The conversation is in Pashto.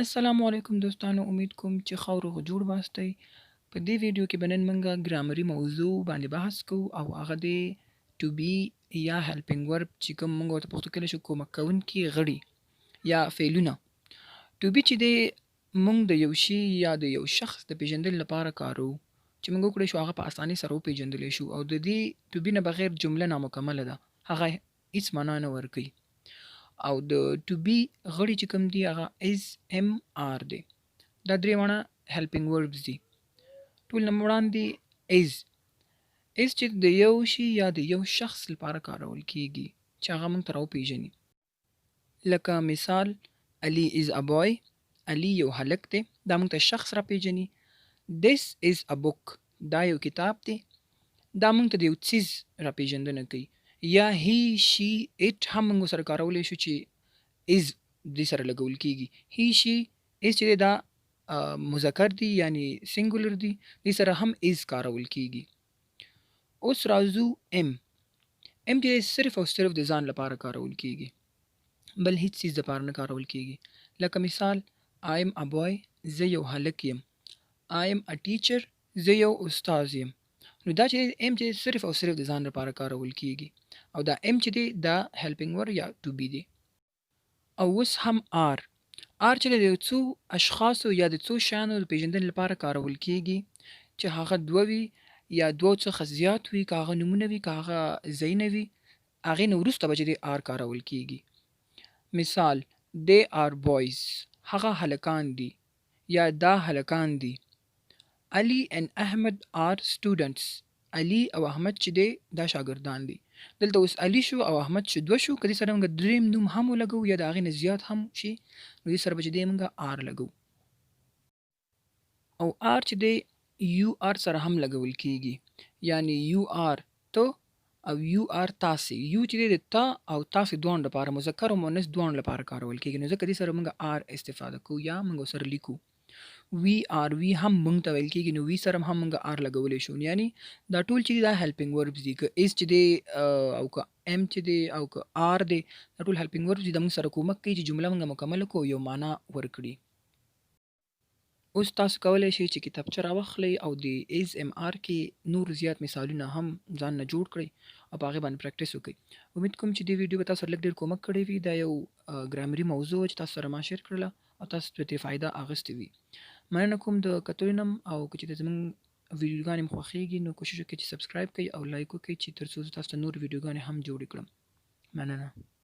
السلام علیکم دوستانو، امید کوم چې ښه او روغ جوړ باستئ. په دې ویډیو کې به نن موږ ګرامري موضوع باندې بحث کوو او هغه دی ټو بي یا هیلپینګ ورب چې کوم موږ ورته پښتو کې شو کومک کوونکي غړي یا فعلونه. ټو بي چې دی موږ د یو شي یا د یو شخص د پیژندلو لپاره کارو چې موږ وکړی شو هغه په اسانۍ سره وپیژندلی شو او د دې ټو بي نه بغیر جمله نامکمله ده، هغه هیڅ معنا نه ورکوي. او د ټو بي غړي چې کوم دي هغه از ام آر دی. دا درې واړه هیلپینګ وربز دي. ټول نه وړاندې از چې د یو شي یا د یو شخص لپاره کارول کیږي چې هغه موږ ته راوپېژني. لکه مثال علي از ا بوی، علي یو هلک دی، دا موږ ته شخص راپېژني. this is a book، دا یو کتاب دی، دا موږ ته د یو څیز راپېژندنه کوي. یا هی شي اټ هم موږ سره کارولی شو چې از دې سره لګول کیږي. هی شي از چې دا مذکر دی یعنی سنګولر دی، دې سره هم از کارول کیږي. اوس راځو ام چې صرف او صرف د ځان لپاره کارول کیږي، بل هیڅ چیز لپاره نه کارول کیږي. لکه مثال I am a boy، زه یو هلک یم. I am a teacher، زه یو استاد یم. نو دا چې ام چې صرف او صرف د ځان لپاره کارول کیږي او دا ام چې دی دا هیلپینګ ورب یا ټو بي دی. او اوس هم آر چې د یو څو اشخاصو یا د څو شیانو د پیژندنې لپاره کارول کیږي چې هغه دوه وي یا دوه څخه زیات وي، که هغه نومونه وي که هغه ځایونه وي، هغې نه وروسته به چې دی آر کارول کیږي. مثال they are boys، هغه هلکان دي یا دا هلکان دي. علي and احمد are students، علي او احمد چې دی دا شاګردان دي. دلته اوس علي شو او احمد شو دوه شو، که دې سره موږ دریم نوم هم ولګو یا د هغې نه زیات هم شي نو دې سره به چې دی موږ آر لګو. او آر چې دی یو آر سره هم لګول کیږي، یعنی یو آر ته او یو آر تاسې. یو چې دی د تا او تاسې دواړو لپاره، مذکر او مؤنث دواړو لپاره کارول کیږي، نو ځکه دې سره موږ آر استفاده کوو یا موږ سره لیکو. وی آر وی هم موږ ته ویل کیږي، نو وی سره هم موږ آر لګولی شو. یعنی دا ټول چې دا هیلپینګ وربز دي، که ایز چې دی او که ام چې دی او که آر دی، دا ټول هیلپینګ وربز دي، دا موږ سره کومک کوي چې جمله موږ مکمله کړو، یو معنا ورکړي. اوس تاسو کولی شئ چې کتابچه راواخلئ او د ایز ام آر کې نور زیات مثالونه هم ځان نه جوړ کړئ او په هغې باندې پریکټس وکړئ. امید کوم چې دې ویډیو به تاسو سره لږ ډېر کومک کړی وي. دا یو ګرامري موضوع چې تاسو سره ما شیر کړله او تاسو ترې فایده اخیستې وي. مننه کوم د کتلو نه، او که چې زموږ ویډیوګانې مو خوښېږي نو کوشش وکړئ چې سبسکرایب کړئ او لایک وکړئ چې تر څو زه تاسو ته نور ویډیوګانې هم جوړې کړم. مننه.